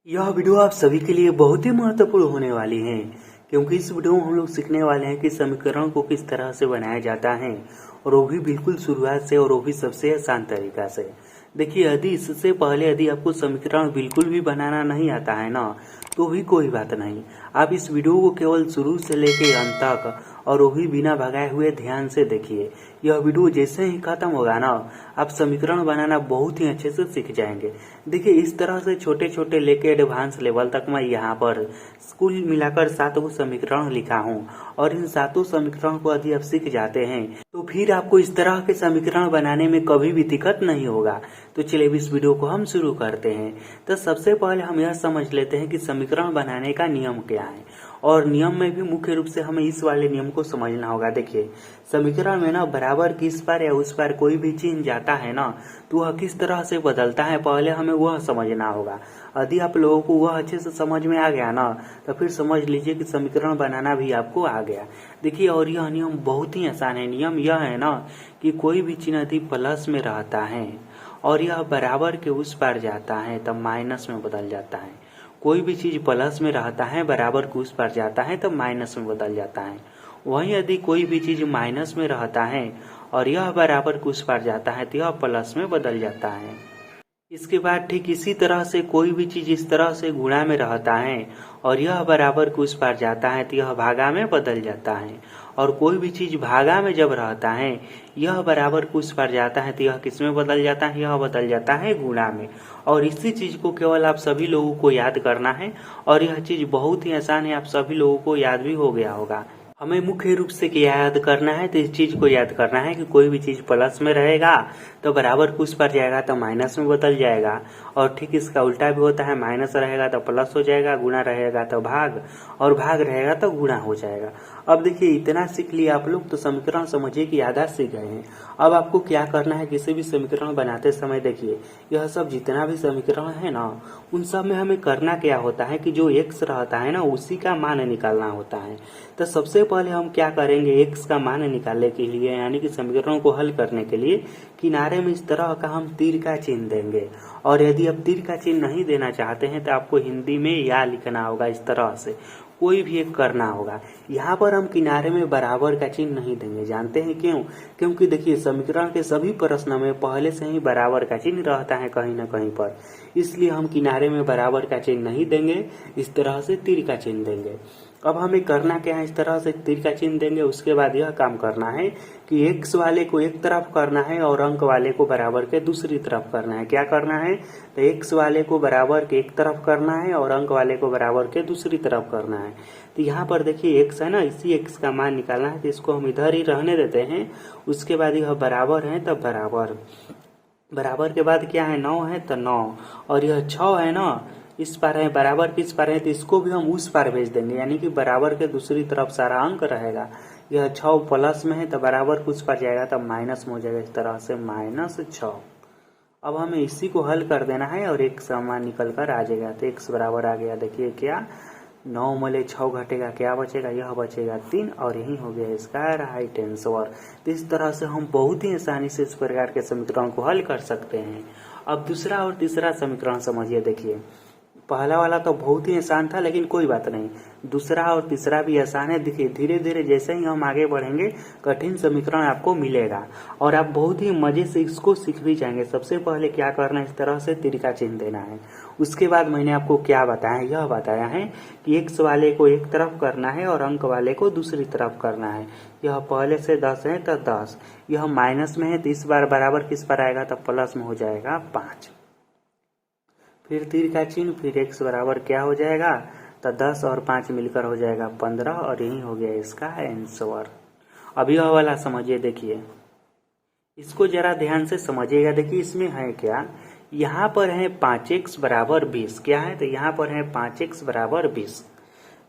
यह वीडियो आप सभी के लिए बहुत ही महत्वपूर्ण होने वाली है, क्योंकि इस वीडियो में हम लोग सीखने वाले हैं कि समीकरण को किस तरह से बनाया जाता है, और वो भी बिल्कुल शुरुआत से, और वो भी सबसे आसान तरीका से। देखिए, यदि इससे पहले यदि आपको समीकरण बिल्कुल भी बनाना नहीं आता है ना, तो भी कोई बात नहीं। आप इस वीडियो को केवल शुरू से लेकर अंत तक, और वो भी बिना भगाए हुए ध्यान से देखिए। यह वीडियो जैसे ही खत्म होगा ना, आप समीकरण बनाना बहुत ही अच्छे से सीख जाएंगे। देखिए, इस तरह से छोटे छोटे लेके एडवांस लेवल तक मैं यहाँ पर कुल मिलाकर 7 समीकरण लिखा हूँ, और इन 7 समीकरण को यदि आप सीख जाते हैं तो फिर आपको इस तरह के समीकरण बनाने में कभी भी दिक्कत नहीं होगा। तो चलिए इस वीडियो को हम शुरू करते हैं। तो सबसे पहले हम यह समझ लेते हैं कि समीकरण बनाने का नियम क्या है, और नियम में भी मुख्य रूप से हमें इस वाले नियम को समझना होगा। देखिए, समीकरण में ना बराबर किस पर या उस पर कोई भी चिन्ह जाता है ना, तो वह किस तरह से बदलता है, पहले हमें वह समझना होगा। यदि आप लोगों को वह अच्छे से समझ में आ गया ना, तो फिर समझ लीजिए कि समीकरण बनाना भी आपको आ गया। देखिए, और यह नियम बहुत ही आसान है। नियम यह है ना कि कोई भी चिन्ह यदि प्लस में रहता है और यह बराबर के उस पार जाता है तब माइनस में बदल जाता है। कोई भी चीज प्लस में रहता है, बराबर के उस पार जाता है तब माइनस में बदल जाता है। वहीं यदि कोई भी चीज माइनस में रहता है और यह बराबर के उस पार जाता है तो यह प्लस में बदल जाता है। इसके बाद ठीक इसी तरह से कोई भी चीज इस तरह से गुणा में रहता है और यह बराबर के उस पार जाता है तो यह भागा में बदल जाता है। और कोई भी चीज भागा में जब रहता है, यह बराबर के उस पार जाता है तो यह किस में बदल जाता है, यह बदल जाता है गुणा में। और इसी चीज को केवल आप सभी लोगों को याद करना है, और यह चीज बहुत ही आसान है, आप सभी लोगों को याद भी हो गया होगा। हमें मुख्य रूप से क्या याद करना है, तो इस चीज को याद करना है कि कोई भी चीज प्लस में रहेगा तो बराबर कुछ पर जाएगा तो माइनस में बदल जाएगा, और ठीक इसका उल्टा भी होता है। माइनस रहेगा तो प्लस हो जाएगा, गुणा रहेगा तो भाग, और भाग रहेगा तो गुणा हो जाएगा। अब देखिए, इतना सीख लिया आप लोग तो समीकरण समझिए कि आधा सीख गए हैं। अब आपको क्या करना है, किसी भी समीकरण बनाते समय देखिए, यह सब जितना भी समीकरण है ना, उन सब में हमें करना क्या होता है कि जो x रहता है ना, उसी का मान निकालना होता है। तो सबसे पहले हम क्या करेंगे, x का मान निकालने के लिए, यानी कि समीकरणों को हल करने के लिए, किनारे में इस तरह का हम तीर का चिन्ह देंगे। और यदि आप तीर का चिन्ह नहीं देना चाहते हैं तो आपको हिंदी में या लिखना होगा, इस तरह से कोई भी एक करना होगा। यहाँ पर हम किनारे में बराबर का चिन्ह नहीं देंगे। जानते हैं क्यों? क्योंकि देखिए, समीकरण के सभी प्रश्न में पहले से ही बराबर का चिन्ह रहता है कहीं ना कहीं पर, इसलिए हम किनारे में बराबर का चिन्ह नहीं देंगे, इस तरह से तीर का चिन्ह देंगे। अब हमें करना क्या है, इस तरह से तीर का चिन्ह देंगे। उसके बाद यह काम करना है कि x वाले को एक तरफ करना है और अंक वाले को बराबर के दूसरी तरफ करना है। क्या करना है, तो x वाले को बराबर के एक तरफ करना है और अंक वाले को बराबर के दूसरी तरफ करना है। तो यहाँ पर देखिए x है ना, इसी x का मान निकालना है, तो इसको हम इधर ही रहने देते हैं। उसके बाद यह बराबर है, तब बराबर, बराबर के बाद क्या है, 9 है तो 9, और यह 6 है ना, इस पार है, बराबर किस पार है, तो इसको भी हम उस पार भेज देंगे, यानी कि बराबर के दूसरी तरफ सारा अंक रहेगा। यह 6 प्लस में है तो बराबर कुछ पर जाएगा तब माइनस में हो जाएगा, इस तरह से -6। अब हमें इसी को हल कर देना है और एक समान निकल कर आ जाएगा। तो x बराबर आ गया, देखिए क्या, 9 में 6 घटेगा, क्या बचेगा, यह बचेगा 3, और यही हो गया इसका राइट आंसर। तो इस तरह से हम बहुत ही आसानी से इस प्रकार के समीकरण को हल कर सकते हैं। अब दूसरा और तीसरा समीकरण समझिए। देखिए, पहला वाला तो बहुत ही आसान था, लेकिन कोई बात नहीं, दूसरा और तीसरा भी आसान है। देखिए, धीरे धीरे जैसे ही हम आगे बढ़ेंगे, कठिन समीकरण आपको मिलेगा और आप बहुत ही मजे से इसको सीख भी जाएंगे। सबसे पहले क्या करना है, इस तरह से तीर का चिन्ह देना है। उसके बाद मैंने आपको क्या बताया, यह बताया है कि x वाले को एक तरफ करना है और अंक वाले को दूसरी तरफ करना है। यह पहले से 10 है तो 10, यह माइनस में है तो इस बार बराबर किस पर आएगा, तब प्लस में हो जाएगा 5। फिर तीर का चिन्ह, फिर x बराबर क्या हो जाएगा, तो 10 और 5 मिलकर हो जाएगा 15, और यही हो गया इसका आंसर। अब यह वाला समझिए। देखिए, इसको जरा ध्यान से समझिएगा। देखिए, इसमें है क्या, यहाँ पर है 5x बराबर 20, क्या है, तो यहाँ पर है 5x बराबर 20।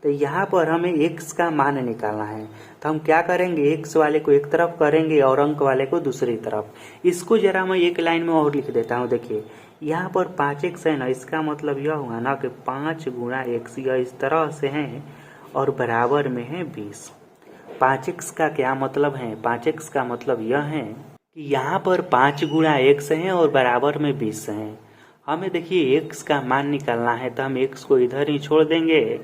तो यहाँ पर हमें x का मान निकालना है। तो हम क्या करेंगे, x वाले को एक तरफ करेंगे और अंक वाले को दूसरी तरफ। इसको जरा मैं एक लाइन में और लिख देता हूँ। देखिए, यहाँ पर 5x है ना, इसका मतलब यह हुआ ना कि 5 गुणा x, यह इस तरह से है और बराबर में है 20। 5x का क्या मतलब है, 5x का मतलब यह है कि यहाँ पर 5 गुणा x है और बराबर में 20 है। हमें देखिए x का मान निकालना है, तो हम x को इधर ही छोड़ देंगे।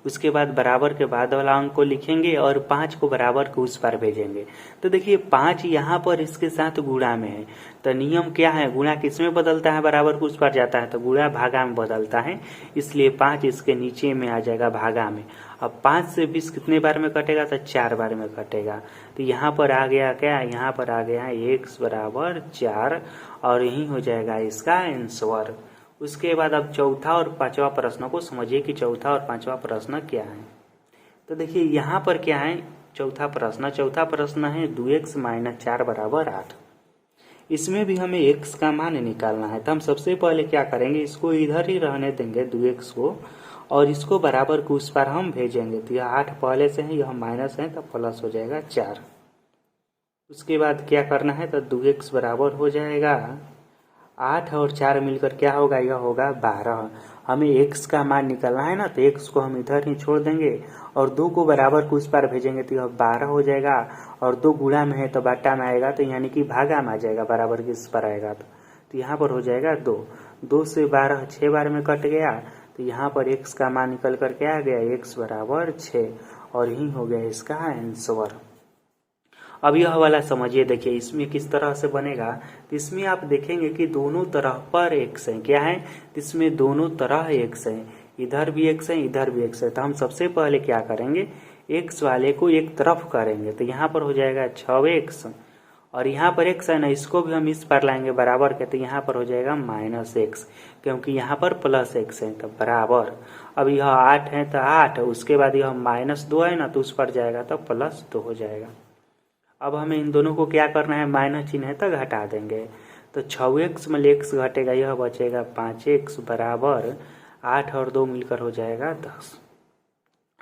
उसके बाद बराबर के बाद वाला अंक को लिखेंगे और 5 को बराबर के उस पार भेजेंगे। तो देखिए 5 यहाँ पर इसके साथ गुणा में है, तो नियम क्या है, गुणा किस में बदलता है, बराबर के उस पार जाता है, तो गुणा भागा में बदलता है। इसलिए 5 इसके नीचे में आ जाएगा भागा में। अब 5 से 20 कितने बार में कटेगा, तो 4 बार में कटेगा। तो यहाँ पर आ गया क्या, यहाँ पर आ गया x बराबर 4 और यही हो जाएगा इसका आंसर। उसके बाद अब चौथा और पांचवा प्रश्न को समझिए कि चौथा और पांचवा प्रश्न क्या है। तो देखिए यहाँ पर क्या है, चौथा प्रश्न है 2x - 4 बराबर 8। इसमें भी हमें x का मान निकालना है। तो हम सबसे पहले क्या करेंगे, इसको इधर ही रहने देंगे 2x को, और इसको बराबर के उस पर हम भेजेंगे। तो यह 8 पहले से है, यह माइनस है, तो प्लस हो जाएगा 4। उसके बाद क्या करना है, तो 2x बराबर हो जाएगा 8 और 4 मिलकर क्या होगा, यह होगा 12। हमें x का मान निकालना है ना, तो x को हम इधर ही छोड़ देंगे और 2 को बराबर के उस पार भेजेंगे, तो यह 12 हो जाएगा। और 2 गुणा में है तो बाटा में आएगा, तो यानी कि भागा में आ जाएगा, बराबर के इस पर आएगा। तो यहाँ पर हो जाएगा 2 से 12 6 बार में कट गया। तो यहाँ पर x का मान निकल कर के आ गया x बराबर 6 और यही हो गया इसका आंसर। अब यह वाला समझिए, देखिए इसमें किस तरह से बनेगा। तो इसमें आप देखेंगे कि दोनों तरह पर x है, क्या है, इसमें दोनों तरह x है, इधर भी x है, इधर भी x है। तो हम सबसे पहले क्या करेंगे, x वाले को एक तरफ करेंगे। तो यहाँ पर हो जाएगा 6x और यहाँ पर x है ना, इसको भी हम इस पर लाएंगे बराबर के, तो यहाँ पर हो जाएगा -x, क्योंकि यहाँ पर +x है, तो बराबर। अब यह 8 है तो 8, उसके बाद यह -2 है ना, तो उस पर जाएगा तो +2 हो जाएगा। अब हमें इन दोनों को क्या करना है, माइनस चिन्ह है तो घटा देंगे। तो 6x में x घटेगा, यह बचेगा 5x बराबर 8 और 2 मिलकर हो जाएगा 10।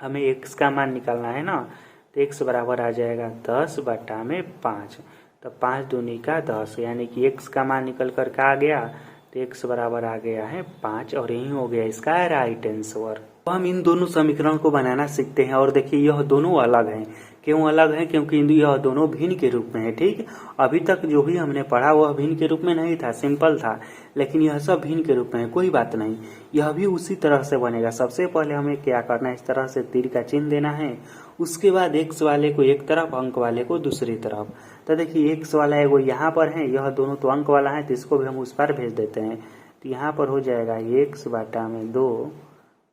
हमें x का मान निकालना है ना, तो x बराबर आ जाएगा 10 बटा में 5। तो 5 दूनी का 10, यानी कि x का मान निकल कर के आ गया, तो x बराबर आ गया है 5 और यही हो गया इसका राइट आंसर। तो हम इन दोनों समीकरण को बनाना सीखते हैं। और देखिए यह दोनों अलग हैं। क्यों अलग है, क्योंकि यह दोनों भिन्न के रूप में है। ठीक, अभी तक जो भी हमने पढ़ा वह भिन्न के रूप में नहीं था, सिंपल था, लेकिन यह सब भिन्न के रूप में है, कोई बात नहीं, यह भी उसी तरह से बनेगा। सबसे पहले हमें क्या करना है, इस तरह से तीर का चिन्ह देना है। उसके बाद x वाले को एक तरफ, अंक वाले को दूसरी तरफ। तो देखिए x वाला है वो यहाँ पर है, यह दोनों तो अंक वाला है, तो इसको भी हम उस पर भेज देते हैं। तो यहाँ पर हो जाएगा x बटा में 2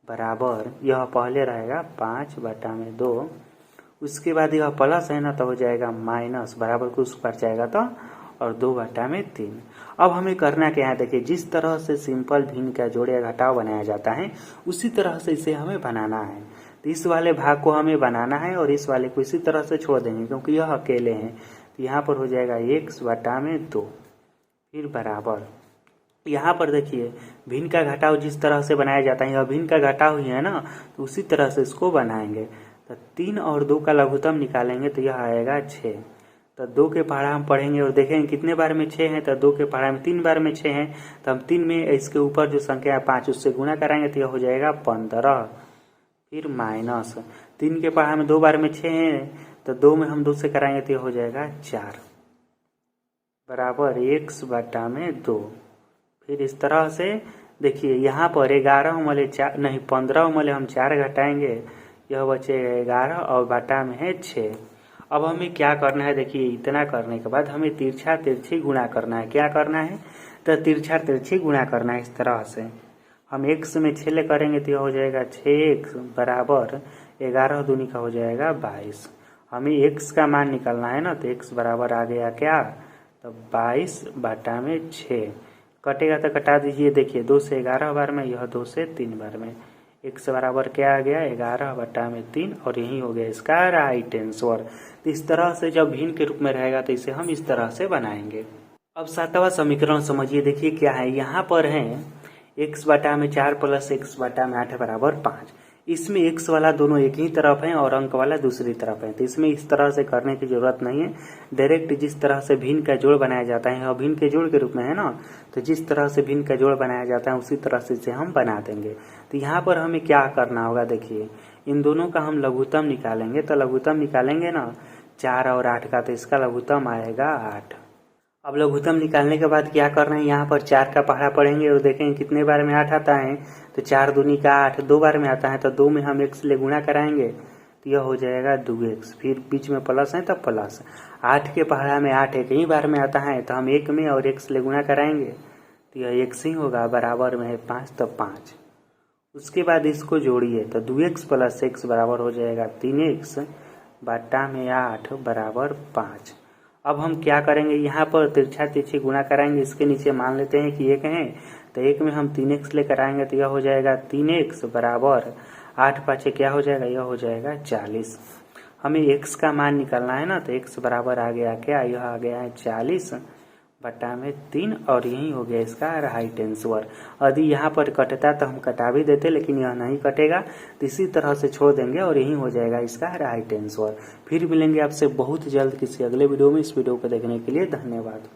बराबर, यह पहले रहेगा 5 बटा में 2, उसके बाद यह प्लस है ना, तो हो जाएगा माइनस, बराबर को उस पर जाएगा तो, और 2 बटा में 3। अब हमें करना क्या है, देखिए जिस तरह से सिंपल भिन्न का जोड़ या घटाव बनाया जाता है उसी तरह से इसे हमें बनाना है। तो इस वाले भाग को हमें बनाना है और इस वाले को इसी तरह से छोड़ देंगे, क्योंकि यह अकेले हैं। तो यहाँ पर हो जाएगा x बटा में 2, फिर बराबर, यहाँ पर देखिए भिन्न का घटाव जिस तरह से बनाया जाता है, यह भिन्न का घटाव ही है ना, तो उसी तरह से इसको बनाएंगे। तो 3 और 2 का लघुत्तम निकालेंगे, तो यह आएगा 6। तो 2 के पहाड़ा हम पढ़ेंगे और देखेंगे कितने बार में 6 है, तो 2 के पहाड़ा में 3 बार में 6 है, तो हम 3 में इसके ऊपर जो संख्या है 5 उससे गुणा कराएंगे, तो यह हो जाएगा 15, फिर माइनस 3 के पहाड़ा में 2 बार में 6 है, तो 2 में हम 2 से कराएंगे, तो यह हो जाएगा 4 बराबर x बटा में 2। फिर इस तरह से देखिए यहाँ पर 11 मले 4 नहीं 15 मले हम 4 घटाएंगे, यह बचेगा 11 और बटा में है 6। अब हमें क्या करना है, देखिए इतना करने के बाद हमें तिरछा तिरछी गुणा करना है। क्या करना है, तो तिरछा तिरछी गुणा करना है। इस तरह से हम x में 6 करेंगे, तो यह हो जाएगा 6x बराबर 11 दूनी का हो जाएगा 22। हमें x का मान निकालना है ना, तो x बराबर आ गया क्या, तो 22 बटा में 6। कटेगा तो कटा दीजिए, देखिए 2 से 11 बार में, यह 2 से 3 बार में, x बराबर क्या आ गया 11 बटा में 3 और यही हो गया इसका राइट आंसर। तो इस तरह से जब भिन्न के रूप में रहेगा तो इसे हम इस तरह से बनाएंगे। अब 7वां समीकरण समझिए, देखिए क्या है, यहाँ पर है x बटा में 4 प्लस x बटा में 8 बराबर 5। इसमें x वाला दोनों एक ही तरफ है और अंक वाला दूसरी तरफ है, तो इसमें इस तरह से करने की जरूरत नहीं है। डायरेक्ट जिस तरह से भिन्न का जोड़ बनाया जाता है और भिन्न के जोड़ के रूप में है ना, तो जिस तरह से भिन्न का जोड़ बनाया जाता है उसी तरह से इसे हम बना देंगे। तो यहाँ पर हमें क्या करना होगा, देखिए इन दोनों का हम लघुत्तम निकालेंगे। तो लघुत्तम निकालेंगे ना 4 और 8 का, तो इसका लघुत्तम आएगा 8 अब लघुत्तम निकालने के बाद क्या कर रहे हैं, यहाँ पर 4 का पहाड़ा पढ़ेंगे और देखेंगे कितने बार में 8 आता है। तो 4 दूनी का 8 2 बार में आता है, तो 2 में हम x ले गुणा कराएंगे तो यह हो जाएगा 2x, फिर बीच में प्लस है तब प्लस। 8 के पहाड़ा में 8 एक ही बार में आता है, तो हम 1 में और x ले गुणा कराएंगे तो यह x ही होगा, बराबर में है 5 तब 5। उसके बाद इसको जोड़िए तो 2x प्लस x बराबर हो जाएगा 3x बटा में 8 बराबर 5। अब हम क्या करेंगे, यहाँ पर तिरछा तिरछी गुणा कराएंगे, इसके नीचे मान लेते हैं कि 1 है, तो 1 में हम 3x लेकर आएंगे तो यह हो जाएगा 3x बराबर 8 5 क्या हो जाएगा, यह हो जाएगा 40। हमें x का मान निकालना है ना, तो x बराबर आ गया क्या, यह आ गया है 40 बटा में 3 और यही हो गया इसका राइट आंसर। यदि यहाँ पर कटता तो हम कटा भी देते, लेकिन यह नहीं कटेगा तो इसी तरह से छोड़ देंगे और यही हो जाएगा इसका राइट आंसर। फिर मिलेंगे आपसे बहुत जल्द किसी अगले वीडियो में। इस वीडियो को देखने के लिए धन्यवाद।